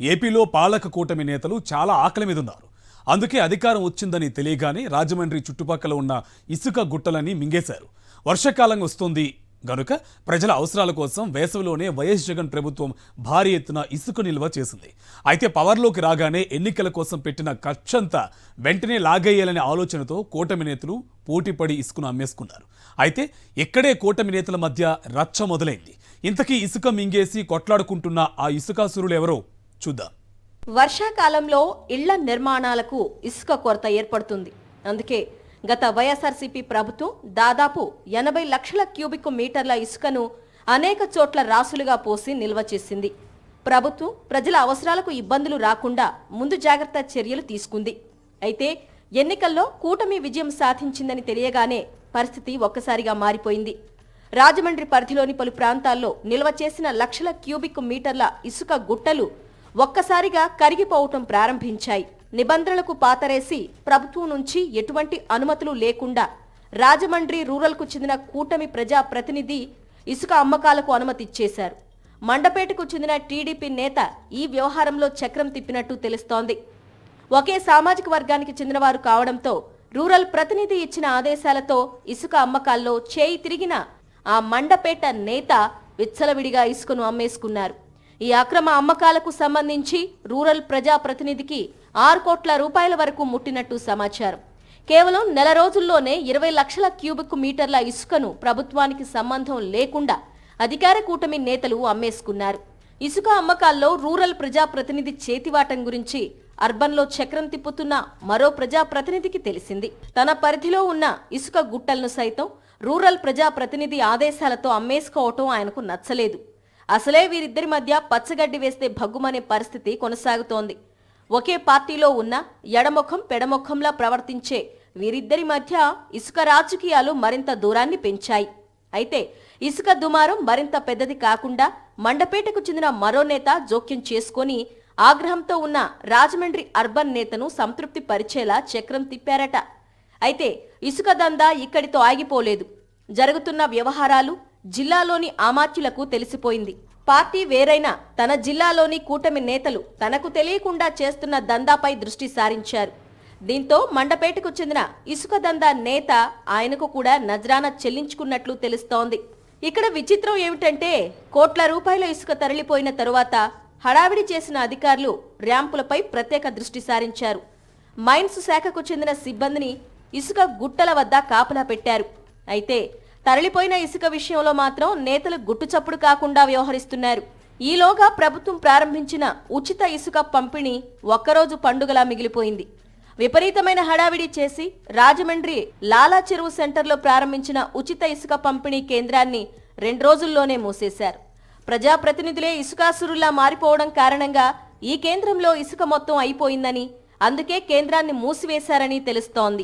ఏపీలో పాలక కూటమి నేతలు చాలా ఆకలి మీద ఉన్నారు. అందుకే అధికారం వచ్చిందని తెలియగానే రాజమండ్రి చుట్టుపక్కల ఉన్న ఇసుక గుట్టలని మింగేశారు. వర్షాకాలం వస్తుంది గనుక ప్రజల అవసరాల కోసం వేసవిలోనే వైఎస్ జగన్ ప్రభుత్వం భారీ ఎత్తున ఇసుక నిల్వ చేసింది. అయితే పవర్లోకి రాగానే ఎన్నికల కోసం పెట్టిన ఖర్చంతా వెంటనే లాగేయాలనే ఆలోచనతో కూటమి నేతలు పోటీపడి ఇసుకను అమ్మేసుకున్నారు. అయితే ఇక్కడే కూటమి నేతల మధ్య రచ్చ మొదలైంది. ఇంతకీ ఇసుక మింగేసి కొట్లాడుకుంటున్న ఆ ఇసుకాసురులు ఎవరో చూద్దాం. వర్షాకాలంలో ఇళ్ల నిర్మాణాలకు ఇసుక కొరత ఏర్పడుతుంది. అందుకే గత వైఎస్ఆర్సీపీ ప్రభుత్వం దాదాపు 80 లక్షల క్యూబిక్ మీటర్ల ఇసుకను అనేక చోట్ల రాసులుగా పోసి నిల్వ చేసింది. ప్రభుత్వం ప్రజల అవసరాలకు ఇబ్బందులు రాకుండా ముందు జాగ్రత్త చర్యలు తీసుకుంది. అయితే ఎన్నికల్లో కూటమి విజయం సాధించిందని తెలియగానే పరిస్థితి ఒక్కసారిగా మారిపోయింది. రాజమండ్రి పరిధిలోని పలు ప్రాంతాల్లో నిల్వ చేసిన లక్షల క్యూబిక్ మీటర్ల ఇసుక గుట్టలు ఒక్కసారిగా కరిగిపోవటం ప్రారంభించాయి. నిబంధనలకు పాతరేసి ప్రభుత్వం నుంచి ఎటువంటి అనుమతులు లేకుండా రాజమండ్రి రూరల్కు చెందిన కూటమి ప్రజా ప్రతినిధి ఇసుక అమ్మకాలకు అనుమతిచ్చేశారు. మండపేటకు చెందిన టీడీపీ నేత ఈ వ్యవహారంలో చక్రం తిప్పినట్టు తెలుస్తోంది. ఒకే సామాజిక వర్గానికి చెందినవారు కావడంతో రూరల్ ప్రతినిధి ఇచ్చిన ఆదేశాలతో ఇసుక అమ్మకాల్లో చేయి తిరిగిన ఆ మండపేట నేత విచ్చలవిడిగా ఇసుకను అమ్మేసుకున్నారు. ఈ అక్రమ అమ్మకాలకు సంబంధించి రూరల్ ప్రజా ప్రతినిధికి 6 కోట్ల రూపాయల వరకు ముట్టినట్టు సమాచారం. కేవలం నెల రోజుల్లోనే 20 లక్షల క్యూబిక్ మీటర్ల ఇసుకను ప్రభుత్వానికి సంబంధం లేకుండా అధికార కూటమి నేతలు అమ్మేసుకున్నారు. ఇసుక అమ్మకాల్లో రూరల్ ప్రజా ప్రతినిధి చేతివాటం గురించి అర్బన్లో చక్రం తిప్పుతున్న మరో ప్రజా ప్రతినిధికి తెలిసింది. తన పరిధిలో ఉన్న ఇసుక గుట్టలను సైతం రూరల్ ప్రజా ప్రతినిధి ఆదేశాలతో అమ్మేసుకోవటం ఆయనకు నచ్చలేదు. అసలే వీరిద్దరి మధ్య పచ్చగడ్డి వేస్తే భగ్గుమనే పరిస్థితి కొనసాగుతోంది. ఒకే పార్టీలో ఉన్న ఎడముఖం పెడముఖంలా ప్రవర్తించే వీరిద్దరి మధ్య ఇసుక రాజకీయాలు మరింత దూరాన్ని పెంచాయి. అయితే ఇసుక దుమారం మరింత పెద్దది కాకుండా మండపేటకు చెందిన మరో నేత జోక్యం చేసుకుని ఆగ్రహంతో ఉన్న రాజమండ్రి అర్బన్ నేతను సంతృప్తి పరిచేలా చక్రం తిప్పారట. అయితే ఇసుక దందా ఇక్కడితో ఆగిపోలేదు. జరుగుతున్న వ్యవహారాలు జిల్లాలోని అమాత్యులకు తెలిసిపోయింది. పార్టీ వేరైనా తన జిల్లాలోని కూటమి నేతలు తనకు తెలియకుండా చేస్తున్న దందాపై దృష్టి సారించారు. దీంతో మండపేటకు చెందిన ఇసుక దందా నేత ఆయనకు కూడా నజరానా చెల్లించుకున్నట్లు తెలుస్తోంది. ఇక్కడ విచిత్రం ఏమిటంటే కోట్ల రూపాయల ఇసుక తరలిపోయిన తరువాత హడావిడి చేసిన అధికారులు ర్యాంపులపై ప్రత్యేక దృష్టి సారించారు. మైన్స్ శాఖకు చెందిన సిబ్బందిని ఇసుక గుట్టల వద్ద కాపలా పెట్టారు. అయితే తరలిపోయిన ఇసుక విషయంలో మాత్రం నేతలు గుట్టుచప్పుడు కాకుండా వ్యవహరిస్తున్నారు. ఈలోగా ప్రభుత్వం ప్రారంభించిన ఉచిత ఇసుక పంపిణీ ఒక్కరోజు పండుగలా మిగిలిపోయింది. విపరీతమైన హడావిడి చేసి రాజమండ్రి లాలా చెరువు సెంటర్లో ప్రారంభించిన ఉచిత ఇసుక పంపిణీ కేంద్రాన్ని 2 రోజుల్లోనే మూసేశారు. ప్రజాప్రతినిధులే ఇసుకాసురులా మారిపోవడం కారణంగా ఈ కేంద్రంలో ఇసుక మొత్తం అయిపోయిందని, అందుకే కేంద్రాన్ని మూసివేశారని తెలుస్తోంది.